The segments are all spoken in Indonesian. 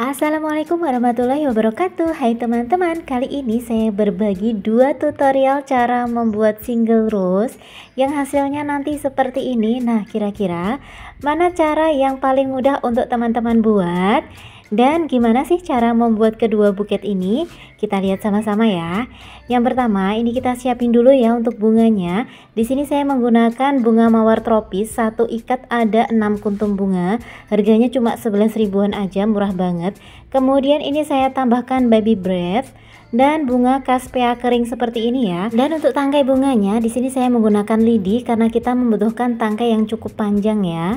Assalamualaikum warahmatullahi wabarakatuh. Hai teman-teman, kali ini saya berbagi dua tutorial cara membuat single rose yang hasilnya nanti seperti ini. Nah, kira-kira mana cara yang paling mudah untuk teman-teman buat? Dan gimana sih cara membuat kedua buket ini? Kita lihat sama-sama ya. Yang pertama, ini kita siapin dulu ya untuk bunganya. Di sini saya menggunakan bunga mawar tropis, satu ikat ada 6 kuntum bunga. Harganya cuma 11 ribuan aja, murah banget. Kemudian ini saya tambahkan baby breath dan bunga kaspea kering seperti ini ya. Dan untuk tangkai bunganya di sini saya menggunakan lidi karena kita membutuhkan tangkai yang cukup panjang ya.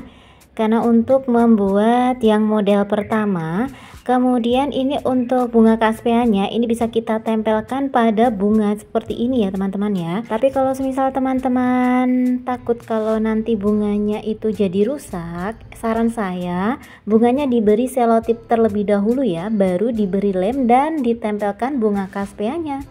Karena untuk membuat yang model pertama, kemudian ini untuk bunga kaspeanya ini bisa kita tempelkan pada bunga seperti ini ya teman-teman ya. Tapi kalau misal teman-teman takut kalau nanti bunganya itu jadi rusak, saran saya bunganya diberi selotip terlebih dahulu ya, baru diberi lem dan ditempelkan bunga kaspeanya.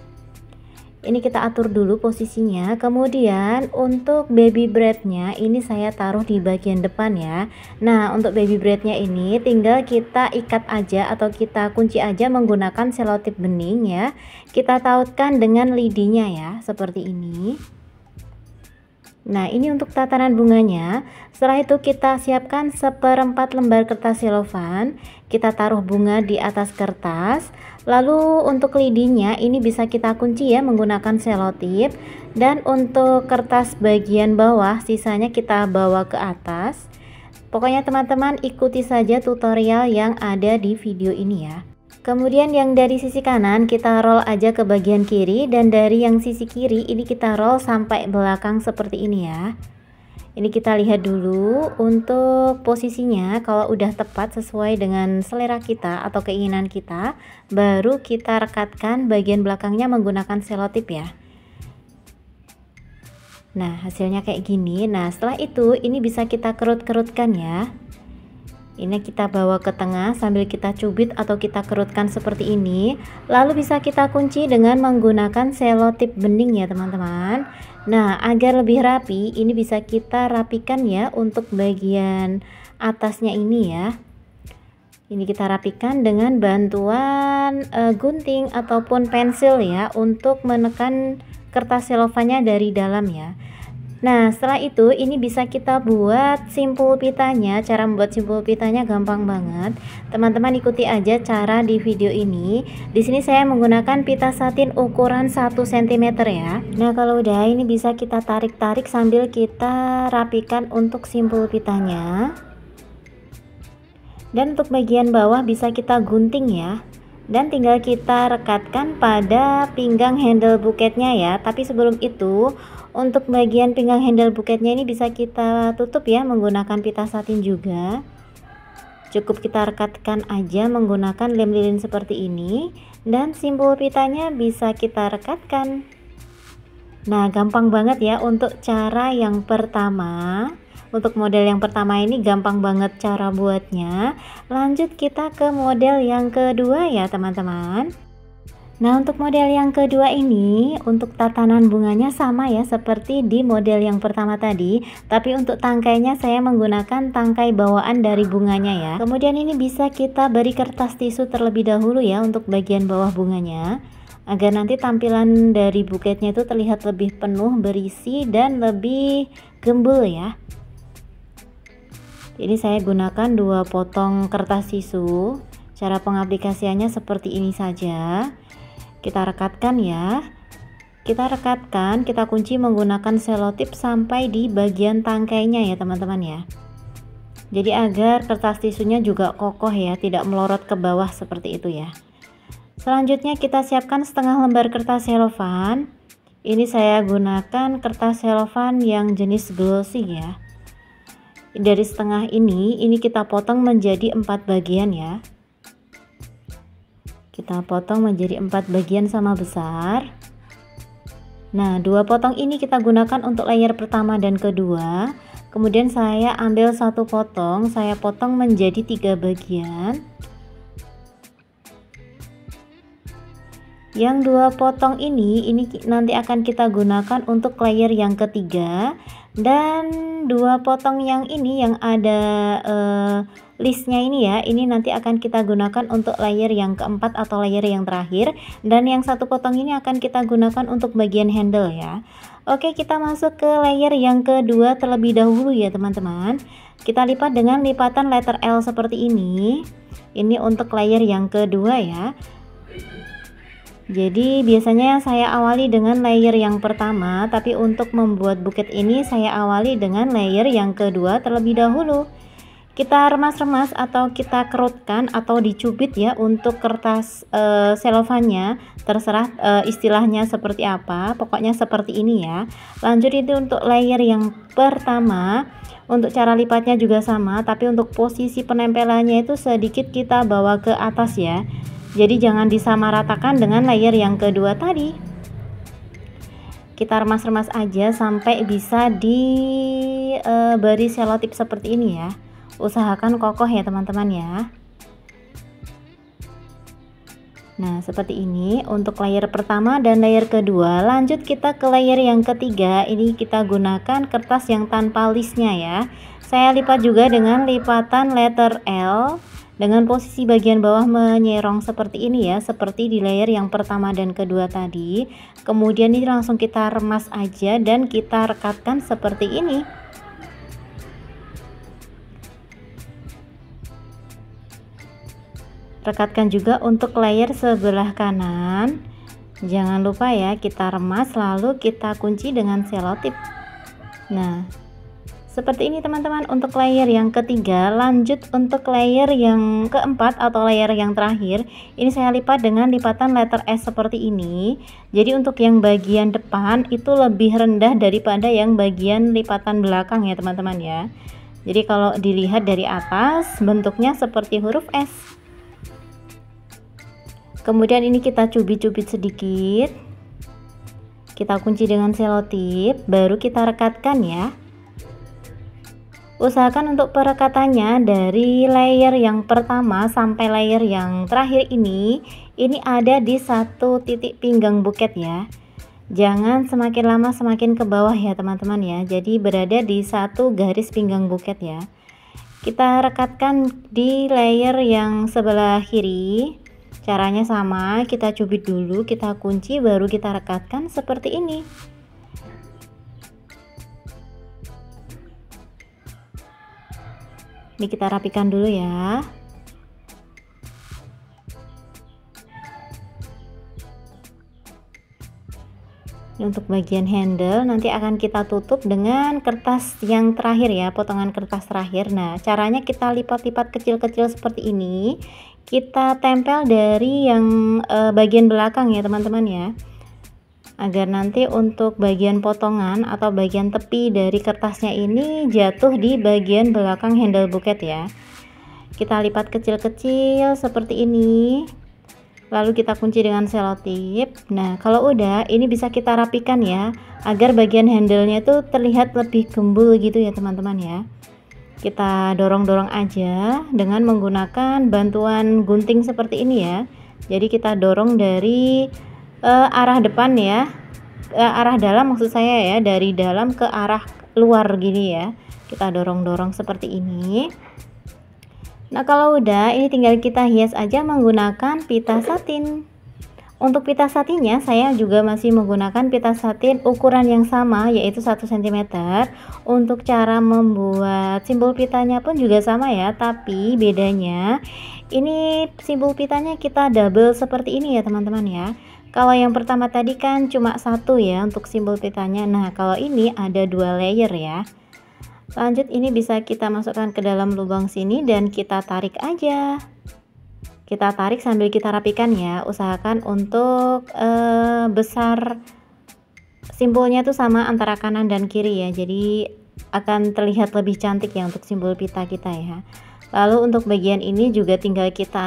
Ini kita atur dulu posisinya. Kemudian untuk baby breadnya ini saya taruh di bagian depan ya. Nah, untuk baby breadnya ini tinggal kita ikat aja atau kita kunci aja menggunakan selotip bening ya. Kita tautkan dengan lidinya ya, seperti ini. Nah, ini untuk tatanan bunganya. Setelah itu kita siapkan 1/4 lembar kertas selofan. Kita taruh bunga di atas kertas. Lalu untuk lidinya ini bisa kita kunci ya menggunakan selotip. Dan untuk kertas bagian bawah sisanya kita bawa ke atas. Pokoknya teman-teman ikuti saja tutorial yang ada di video ini ya. Kemudian yang dari sisi kanan kita roll aja ke bagian kiri, dan dari yang sisi kiri ini kita roll sampai belakang seperti ini ya. Ini kita lihat dulu untuk posisinya, kalau udah tepat sesuai dengan selera kita atau keinginan kita, baru kita rekatkan bagian belakangnya menggunakan selotip ya. Nah, hasilnya kayak gini. Nah, setelah itu ini bisa kita kerut-kerutkan ya. Ini kita bawa ke tengah sambil kita cubit atau kita kerutkan seperti ini. Lalu bisa kita kunci dengan menggunakan selotip bening ya teman-teman. Nah, agar lebih rapi ini bisa kita rapikan ya untuk bagian atasnya ini ya. Ini kita rapikan dengan bantuan gunting ataupun pensil ya, untuk menekan kertas selofannya dari dalam ya. Nah, setelah itu ini bisa kita buat simpul pitanya. Cara membuat simpul pitanya gampang banget. Teman-teman ikuti aja cara di video ini. Di sini saya menggunakan pita satin ukuran 1 cm ya. Nah, kalau udah ini bisa kita tarik-tarik sambil kita rapikan untuk simpul pitanya. Dan untuk bagian bawah bisa kita gunting ya. Dan tinggal kita rekatkan pada pinggang handle buketnya ya. Tapi sebelum itu untuk bagian pinggang handle buketnya ini bisa kita tutup ya menggunakan pita satin juga. Cukup kita rekatkan aja menggunakan lem lilin seperti ini, dan simpul pitanya bisa kita rekatkan. Nah, gampang banget ya untuk cara yang pertama. Untuk model yang pertama ini gampang banget cara buatnya. Lanjut kita ke model yang kedua ya teman-teman. Nah, untuk model yang kedua ini untuk tatanan bunganya sama ya seperti di model yang pertama tadi, tapi untuk tangkainya saya menggunakan tangkai bawaan dari bunganya ya. Kemudian ini bisa kita beri kertas tisu terlebih dahulu ya untuk bagian bawah bunganya, agar nanti tampilan dari buketnya itu terlihat lebih penuh, berisi, dan lebih gembul ya. Ini saya gunakan 2 potong kertas tisu. Cara pengaplikasiannya seperti ini saja. Kita rekatkan ya. Kita rekatkan, kita kunci menggunakan selotip sampai di bagian tangkainya ya teman-teman ya. Jadi agar kertas tisunya juga kokoh ya, tidak melorot ke bawah seperti itu ya. Selanjutnya kita siapkan setengah lembar kertas selofan. Ini saya gunakan kertas selofan yang jenis glossy ya. Dari setengah ini kita potong menjadi 4 bagian ya. Kita potong menjadi 4 bagian sama besar. Nah, 2 potong ini kita gunakan untuk layer pertama dan kedua. Kemudian saya ambil 1 potong, saya potong menjadi 3 bagian. Yang 2 potong ini nanti akan kita gunakan untuk layer yang ketiga. Dan 2 potong yang ini yang ada listnya ini ya, ini nanti akan kita gunakan untuk layer yang keempat atau layer yang terakhir, dan yang satu potong ini akan kita gunakan untuk bagian handle ya. Oke, kita masuk ke layer yang kedua terlebih dahulu ya teman-teman. Kita lipat dengan lipatan letter L seperti ini. Ini untuk layer yang kedua ya. Jadi biasanya saya awali dengan layer yang pertama, tapi untuk membuat buket ini saya awali dengan layer yang kedua terlebih dahulu. Kita remas-remas atau kita kerutkan atau dicubit ya untuk kertas selofannya, terserah istilahnya seperti apa, pokoknya seperti ini ya. Lanjut itu untuk layer yang pertama. Untuk cara lipatnya juga sama, tapi untuk posisi penempelannya itu sedikit kita bawa ke atas ya. Jadi jangan disamaratakan dengan layer yang kedua tadi. Kita remas-remas aja sampai bisa diberi selotip seperti ini ya. Usahakan kokoh ya teman-teman ya. Nah seperti ini untuk layer pertama dan layer kedua. Lanjut kita ke layer yang ketiga. Ini kita gunakan kertas yang tanpa listnya ya. Saya lipat juga dengan lipatan letter L, dengan posisi bagian bawah menyerong seperti ini ya, seperti di layer yang pertama dan kedua tadi. Kemudian ini langsung kita remas aja dan kita rekatkan seperti ini. Rekatkan juga untuk layer sebelah kanan. Jangan lupa ya, kita remas lalu kita kunci dengan selotip. Nah seperti ini teman-teman untuk layer yang ketiga. Lanjut untuk layer yang keempat atau layer yang terakhir. Ini saya lipat dengan lipatan letter S seperti ini. Jadi untuk yang bagian depan itu lebih rendah daripada yang bagian lipatan belakang ya teman-teman ya. Jadi kalau dilihat dari atas bentuknya seperti huruf S. Kemudian ini kita cubit-cubit sedikit, kita kunci dengan selotip, baru kita rekatkan ya. Usahakan untuk perekatannya dari layer yang pertama sampai layer yang terakhir ini ada di satu titik pinggang buket ya. Jangan semakin lama semakin ke bawah ya teman-teman ya. Jadi berada di satu garis pinggang buket ya. Kita rekatkan di layer yang sebelah kiri. Caranya sama, kita cubit dulu, kita kunci, baru kita rekatkan seperti ini. Ini kita rapikan dulu ya. Untuk bagian handle nanti akan kita tutup dengan kertas yang terakhir ya, potongan kertas terakhir. Nah caranya kita lipat-lipat kecil-kecil seperti ini, kita tempel dari yang bagian belakang ya teman-teman ya, agar nanti untuk bagian potongan atau bagian tepi dari kertasnya ini jatuh di bagian belakang handle buket ya. Kita lipat kecil-kecil seperti ini, lalu kita kunci dengan selotip. Nah kalau udah, ini bisa kita rapikan ya, agar bagian handle-nya itu terlihat lebih gembul gitu ya teman-teman ya. Kita dorong-dorong aja dengan menggunakan bantuan gunting seperti ini ya. Jadi kita dorong dari arah depan ya, arah dalam maksud saya ya, dari dalam ke arah luar gini ya. Kita dorong-dorong seperti ini. Nah kalau udah, ini tinggal kita hias aja menggunakan pita satin. Untuk pita satinnya saya juga masih menggunakan pita satin ukuran yang sama, yaitu 1 cm. Untuk cara membuat simbol pitanya pun juga sama ya, tapi bedanya ini simbol pitanya kita double seperti ini ya teman-teman ya. Kalau yang pertama tadi kan cuma satu ya untuk simbol pitanya. Nah kalau ini ada 2 layer ya. Lanjut, ini bisa kita masukkan ke dalam lubang sini dan kita tarik aja. Kita tarik sambil kita rapikan ya. Usahakan untuk besar simbolnya tuh sama antara kanan dan kiri ya. Jadi akan terlihat lebih cantik ya untuk simbol pita kita ya. Lalu untuk bagian ini juga tinggal kita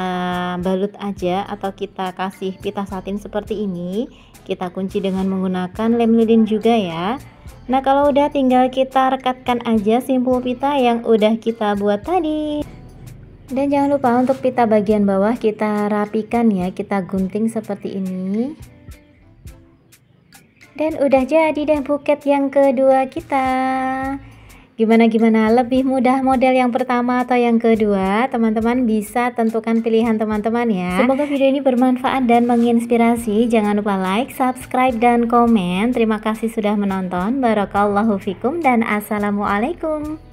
balut aja atau kita kasih pita satin seperti ini. Kita kunci dengan menggunakan lem lilin juga ya. Nah kalau udah, tinggal kita rekatkan aja simbol pita yang udah kita buat tadi. Dan jangan lupa untuk pita bagian bawah kita rapikan ya, kita gunting seperti ini. Dan udah jadi deh buket yang kedua kita. Gimana lebih mudah model yang pertama atau yang kedua? Teman-teman bisa tentukan pilihan teman-teman ya. Semoga video ini bermanfaat dan menginspirasi. Jangan lupa like, subscribe, dan komen. Terima kasih sudah menonton. Barakallahu fikum dan assalamualaikum.